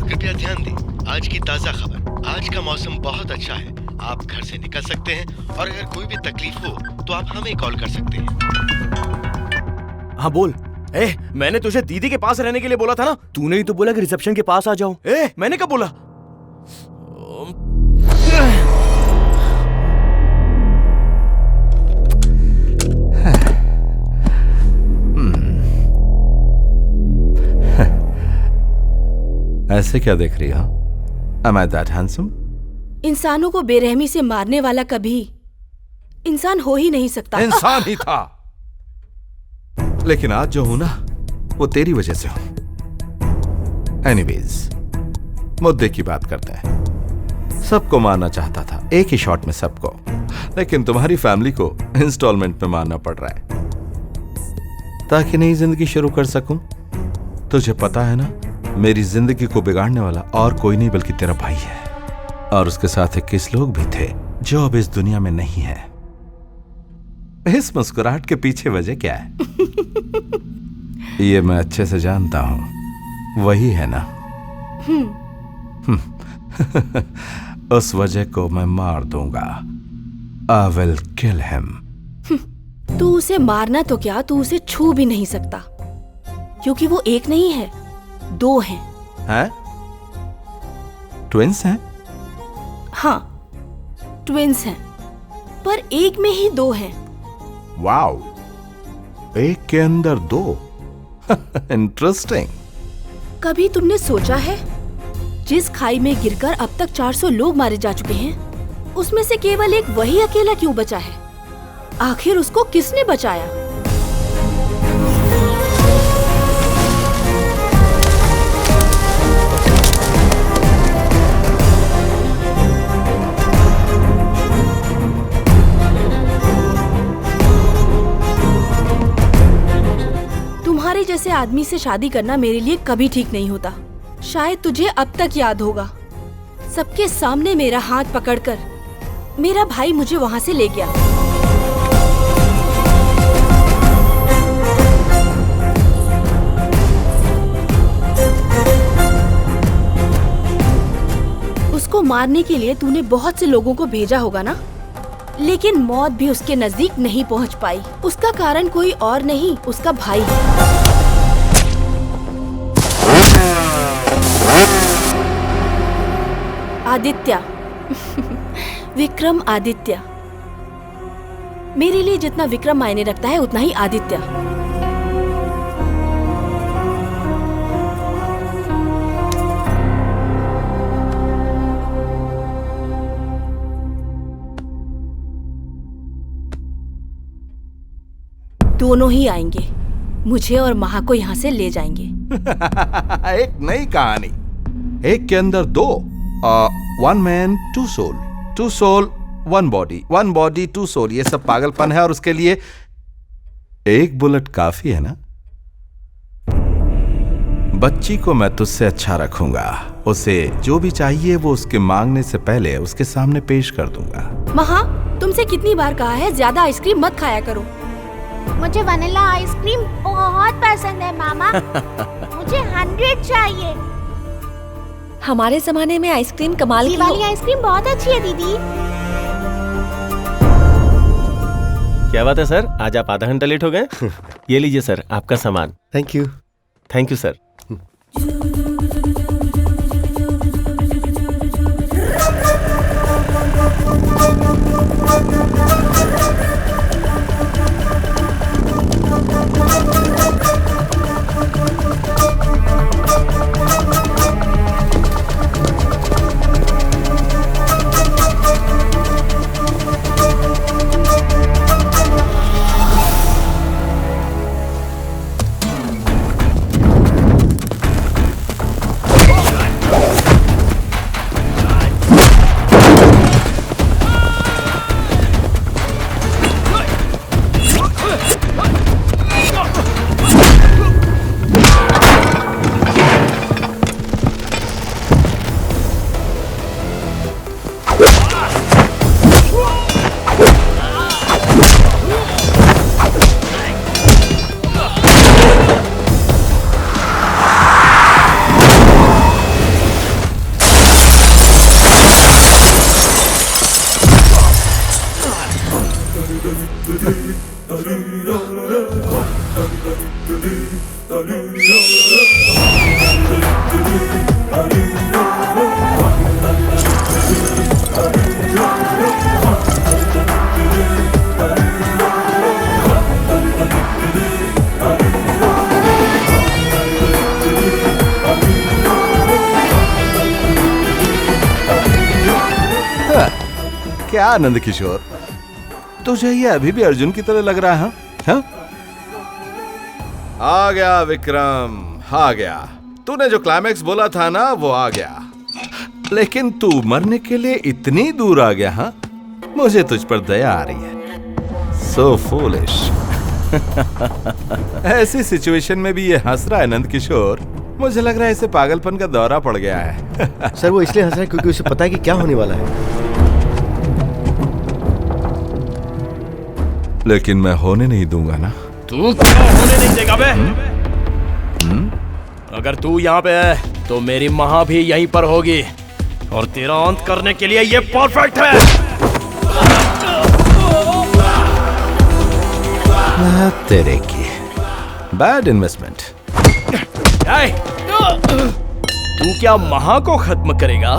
कृपया ध्यान दें, आज की ताज़ा खबर। आज का मौसम बहुत अच्छा है, आप घर से निकल सकते हैं और अगर कोई भी तकलीफ हो तो आप हमें कॉल कर सकते हैं। हाँ बोल। मैंने तुझे दीदी के पास रहने के लिए बोला था ना। तूने ही तो बोला कि रिसेप्शन के पास आ जाऊं। मैंने कब बोला? ऐसे क्या देख रही हो? Am I that handsome? इंसानों को बेरहमी से मारने वाला कभी इंसान हो ही नहीं सकता। इंसान ही था, लेकिन आज जो हूं ना वो तेरी वजह से हूं। एनीवेज, मुद्दे की बात करते हैं। सबको मारना चाहता था, एक ही शॉट में सबको, लेकिन तुम्हारी फैमिली को इंस्टॉलमेंट में मारना पड़ रहा है ताकि नई जिंदगी शुरू कर सकूं। तुझे पता है ना, मेरी जिंदगी को बिगाड़ने वाला और कोई नहीं बल्कि तेरा भाई है, और उसके साथ 21 लोग भी थे जो अब इस दुनिया में नहीं है। इस मुस्कुराहट के पीछे वजह क्या है? ये मैं अच्छे से जानता हूं, वही है ना? उस वजह को मैं मार दूंगा। I will kill him. तू उसे मारना तो क्या, तू उसे छू भी नहीं सकता, क्योंकि वो एक नहीं है, दो हैं। हैं? ट्विंस हैं? हाँ, ट्विंस हैं, पर एक में ही दो हैं। वाओ, एक के अंदर दो। इंटरेस्टिंग। कभी तुमने सोचा है, जिस खाई में गिरकर अब तक 400 लोग मारे जा चुके हैं, उसमें से केवल एक वही अकेला क्यों बचा है? आखिर उसको किसने बचाया? तुम्हारे जैसे आदमी से शादी करना मेरे लिए कभी ठीक नहीं होता। शायद तुझे अब तक याद होगा, सबके सामने मेरा हाथ पकड़कर मेरा भाई मुझे वहां से ले गया। उसको मारने के लिए तूने बहुत से लोगों को भेजा होगा ना, लेकिन मौत भी उसके नजदीक नहीं पहुंच पाई। उसका कारण कोई और नहीं, उसका भाई है। आदित्य। विक्रम आदित्य। मेरे लिए जितना विक्रम मायने रखता है उतना ही आदित्य। दोनों ही आएंगे, मुझे और महा को यहाँ से ले जाएंगे। एक नई कहानी। एक के अंदर दो। One man two soul, two soul one body, one body two soul. ये सब पागलपन है और उसके लिए एक बुलेट काफी है ना? बच्ची को मैं तुझसे अच्छा रखूंगा। उसे जो भी चाहिए वो उसके मांगने से पहले उसके सामने पेश कर दूंगा। महा, तुमसे कितनी बार कहा है ज्यादा आइसक्रीम मत खाया करो। मुझे वनीला आइसक्रीम बहुत पसंद है मामा। मुझे 100 चाहिए। हमारे जमाने में आइसक्रीम कमाल की वाली आइसक्रीम बहुत अच्छी है दीदी। क्या बात है सर, आज आप आधा घंटा लेट हो गए। ये लीजिए सर आपका सामान। Thank you. Thank you sir. क्या आनंद किशोर, तुझे ये अभी भी अर्जुन की तरह लग रहा है? हाँ? आ गया विक्रम, आ गया। तूने जो क्लाइमैक्स बोला था ना, वो आ गया। लेकिन तू मरने के लिए इतनी दूर आ गया। हाँ, मुझे तुझ पर दया आ रही है। सो फूलिश। ऐसी सिचुएशन में भी ये हंस रहा है नंद किशोर। मुझे लग रहा है इसे पागलपन का दौरा पड़ गया है। सर वो इसलिए हंस रहा है क्योंकि उसे पता है कि क्या होने वाला है। लेकिन मैं होने नहीं दूंगा ना। तू क्या होने नहीं देगा बे? अगर तू यहाँ पे है तो मेरी माँ भी यहीं पर होगी और तेरा अंत करने के लिए ये परफेक्ट है। तेरे की बैड इन्वेस्टमेंट। तू क्या महा को खत्म करेगा?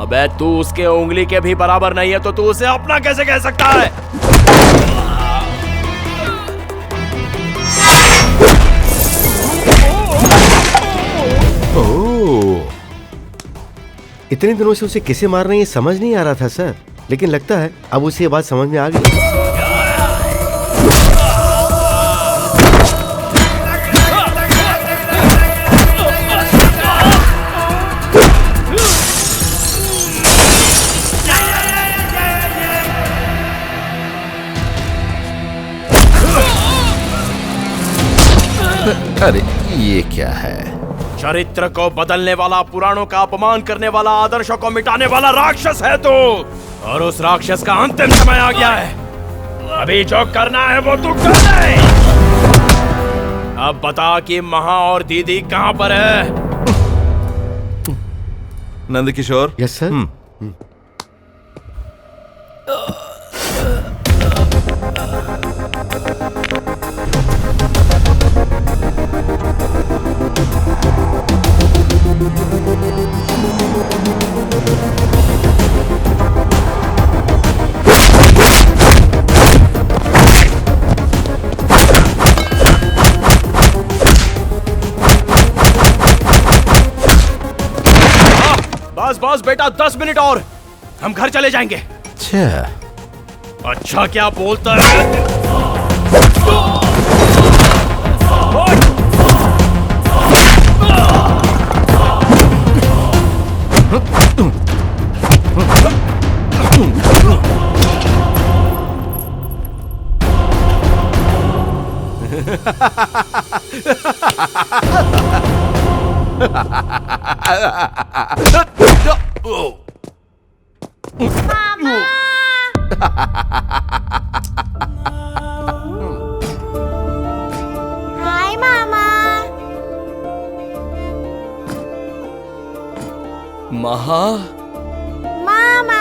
अबे तू उसके उंगली के भी बराबर नहीं है तो तू उसे अपना कैसे कह सकता है? इतने दिनों से उसे किसे मारना ये समझ नहीं आ रहा था सर, लेकिन लगता है अब उसे ये बात समझ में आ गई। अरे ये क्या है? चरित्र को बदलने वाला, पुराणों का अपमान करने वाला, आदर्शों को मिटाने वाला राक्षस है तू। और उस राक्षस का अंतिम समय आ गया है। अभी जो करना है वो तू कर ले। अब बता कि महा और दीदी कहां पर है? नंद किशोर। Yes sir. बस बेटा 10 मिनट और हम घर चले जाएंगे। अच्छा क्या बोलता है? हाय मामा। महा। मामा।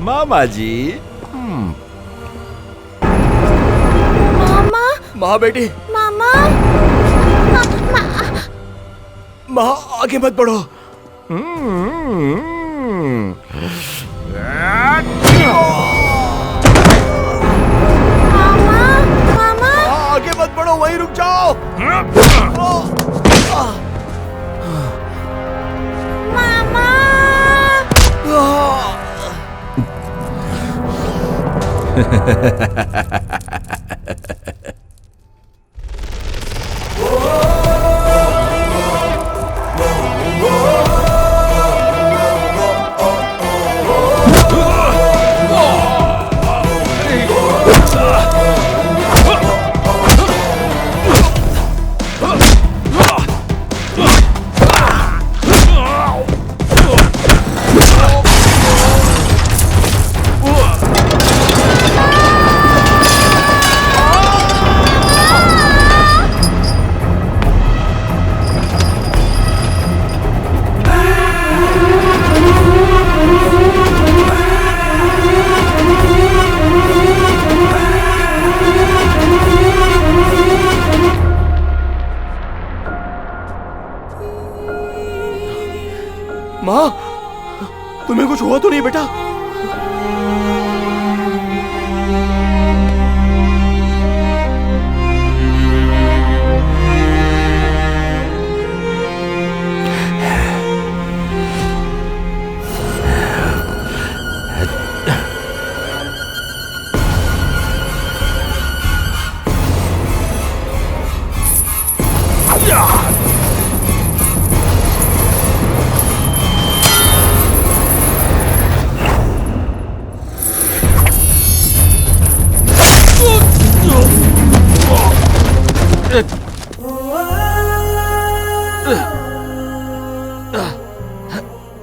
मामा जी। मामा। महा बेटी। मामा। महा आगे मत बढ़ो। मामा। मामा। आगे मत बढ़ो, वहीं रुक जाओ। मामा। तुम्हें कुछ हुआ तो नहीं बेटा?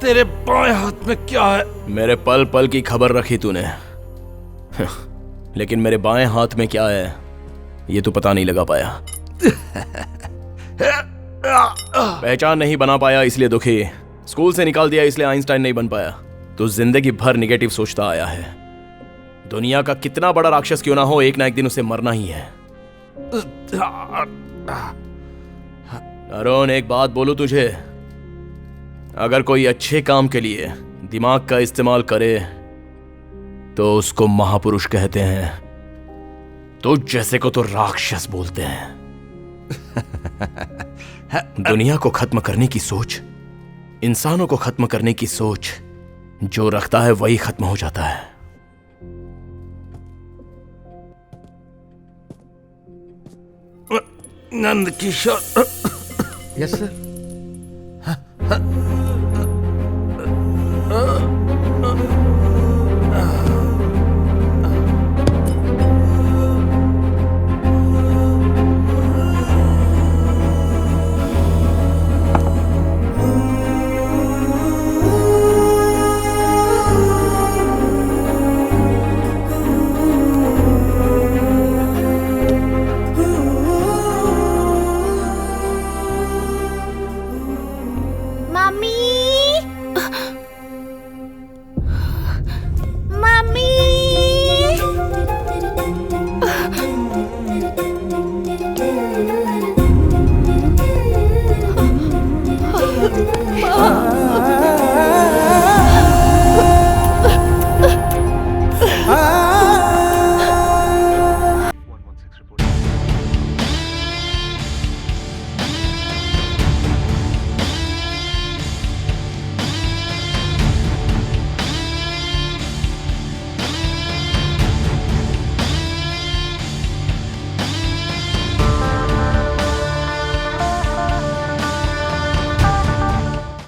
तेरे बाएं हाथ में क्या है? मेरे पल पल की खबर रखी तूने, लेकिन मेरे बाएं हाथ में क्या है ये तू पता नहीं लगा पाया। पहचान नहीं बना पाया इसलिए दुखी, स्कूल से निकाल दिया इसलिए आइंस्टाइन नहीं बन पाया। तू जिंदगी भर निगेटिव सोचता आया है। दुनिया का कितना बड़ा राक्षस क्यों ना हो, एक ना एक दिन उसे मरना ही है। अरुण, एक बात बोलूं तुझे, अगर कोई अच्छे काम के लिए दिमाग का इस्तेमाल करे तो उसको महापुरुष कहते हैं, तो जैसे को तो राक्षस बोलते हैं। दुनिया को खत्म करने की सोच, इंसानों को खत्म करने की सोच, जो रखता है वही खत्म हो जाता है। नंद किशोर। Yes sir.